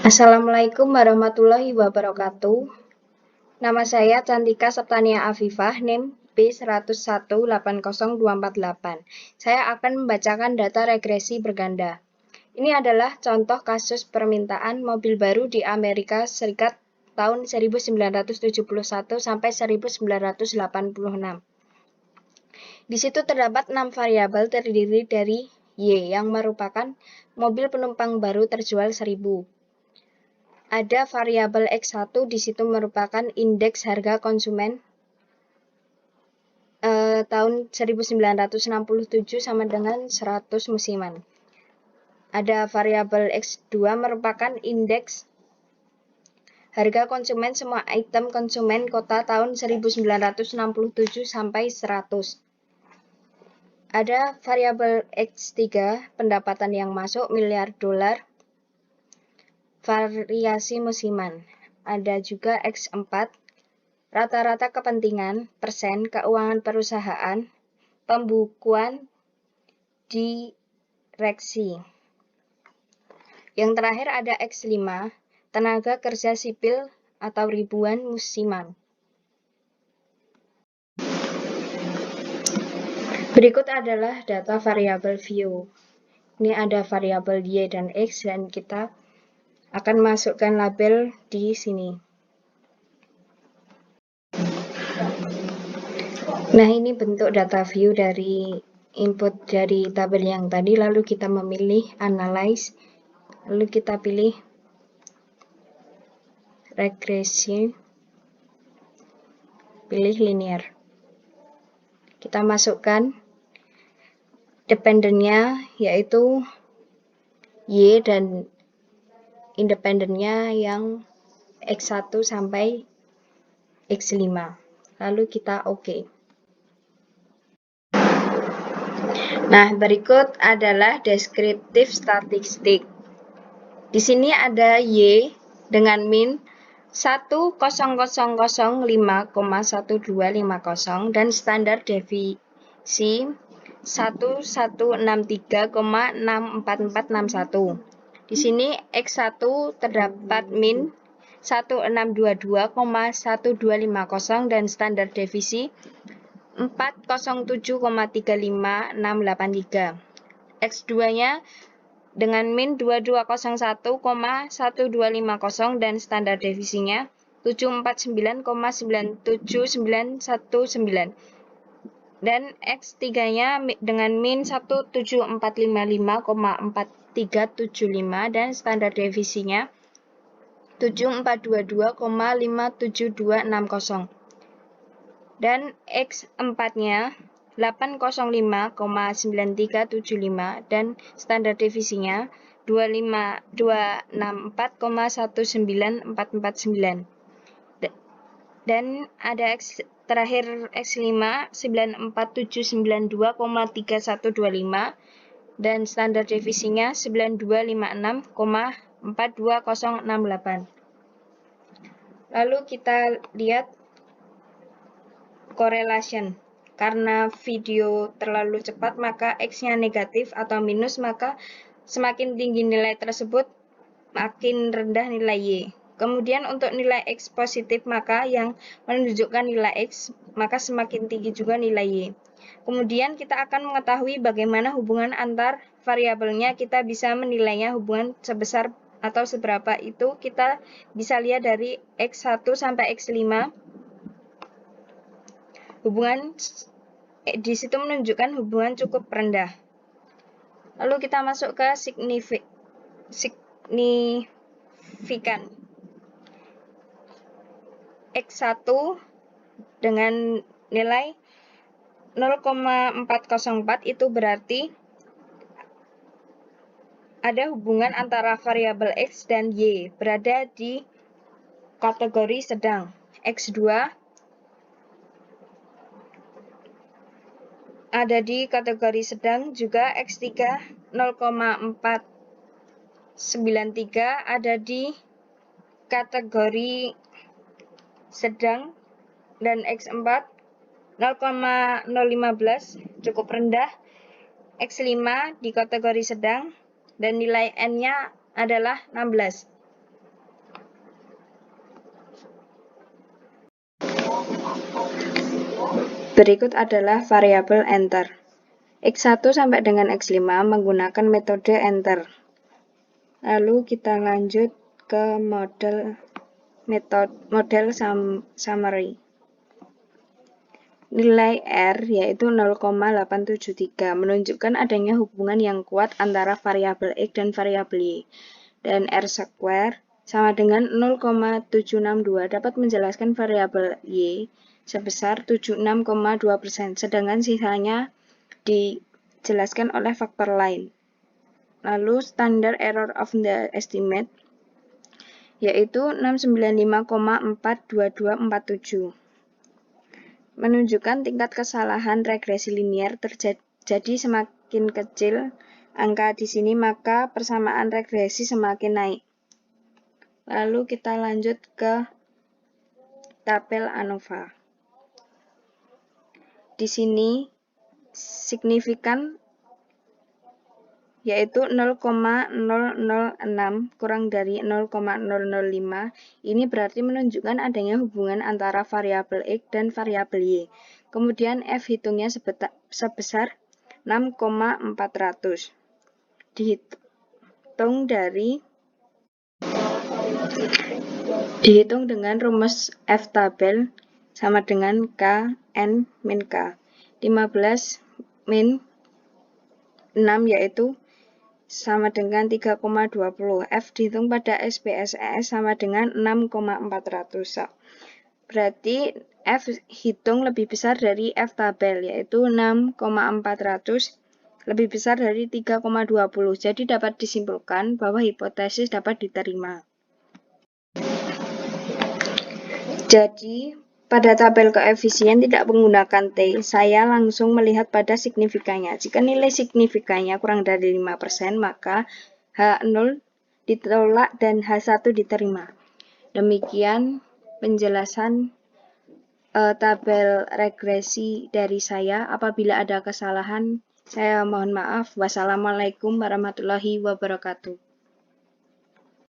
Assalamualaikum warahmatullahi wabarakatuh. Nama saya Cantika Septania Afifah, NIM B101802448. Saya akan membacakan data regresi berganda. Ini adalah contoh kasus permintaan mobil baru di Amerika Serikat tahun 1971 sampai 1986. Di situ terdapat 6 variabel terdiri dari Y yang merupakan mobil penumpang baru terjual 1000. Ada variabel X1 di situ merupakan indeks harga konsumen tahun 1967 sama dengan 100 musiman. Ada variabel X2 merupakan indeks harga konsumen semua item konsumen kota tahun 1967 sampai 100. Ada variabel X3 pendapatan yang masuk miliar dolar variasi musiman. Ada juga X4 rata-rata kepentingan, persen, keuangan perusahaan, pembukuan direksi. Yang terakhir ada X5, tenaga kerja sipil atau ribuan musiman. Berikut adalah data variabel view. Ini ada variabel Y dan X dan kita akan masukkan label di sini. Nah, ini bentuk data view dari input dari tabel yang tadi, lalu kita memilih analyze, lalu kita pilih regresi, pilih linear. Kita masukkan dependennya yaitu Y dan independennya yang X1 sampai X5. Lalu kita OK. Nah, berikut adalah deskriptif statistik. Di sini ada Y dengan min 10,005,1250 dan standar devisi 1163,64461. Di sini X1 terdapat min 1622,1250 dan standar devisi 407,35683. X2-nya dengan min 2201,1250 dan standar devisinya 749,97919. Dan X3-nya dengan min 17455,4375 dan standar devisinya 7422,57260. Dan X4-nya 805,9375 dan standar devisinya 264,19449. Dan ada terakhir X5 94792,3125 dan standar devisinya 9256,42068. Lalu kita lihat correlation. Karena video terlalu cepat, maka X-nya negatif atau minus, maka semakin tinggi nilai tersebut, makin rendah nilai Y. Kemudian untuk nilai X positif, maka yang menunjukkan nilai X, maka semakin tinggi juga nilai Y. Kemudian kita akan mengetahui bagaimana hubungan antar variabelnya, kita bisa menilainya hubungan sebesar atau seberapa itu kita bisa lihat dari X1 sampai X5. Hubungan di situ menunjukkan hubungan cukup rendah. Lalu kita masuk ke signifikan. X1 dengan nilai 0,404 itu berarti ada hubungan antara variabel X dan Y berada di kategori sedang. X2 ada di kategori sedang juga. X3 0,493 ada di kategori sedang dan X4 0,015 cukup rendah. X5 di kategori sedang dan nilai N-nya adalah 16. Berikut adalah variabel enter. X1 sampai dengan X5 menggunakan metode enter. Lalu kita lanjut ke model summary. Nilai R yaitu 0,873 menunjukkan adanya hubungan yang kuat antara variabel X dan variabel Y. Dan R square sama dengan 0,762 dapat menjelaskan variabel Y sebesar 76,2%, sedangkan sisanya dijelaskan oleh faktor lain. Lalu standard error of the estimate yaitu 695,42247. Menunjukkan tingkat kesalahan regresi linier terjadi semakin kecil angka di sini, maka persamaan regresi semakin naik. Lalu kita lanjut ke tabel ANOVA. Di sini signifikan yaitu 0,006 kurang dari 0,005. Ini berarti menunjukkan adanya hubungan antara variabel X dan variabel Y. Kemudian F hitungnya sebesar 6,400. Dihitung dengan rumus F tabel sama dengan K N min K. 15 min 6 yaitu sama dengan 3,20. F dihitung pada SPSS sama dengan 6,400. Berarti F hitung lebih besar dari F tabel, yaitu 6,400 lebih besar dari 3,20. Jadi dapat disimpulkan bahwa hipotesis dapat diterima. Jadi pada tabel koefisien tidak menggunakan T, saya langsung melihat pada signifikannya. Jika nilai signifikannya kurang dari 5%, maka H0 ditolak dan H1 diterima. Demikian penjelasan tabel regresi dari saya. Apabila ada kesalahan, saya mohon maaf. Wassalamualaikum warahmatullahi wabarakatuh.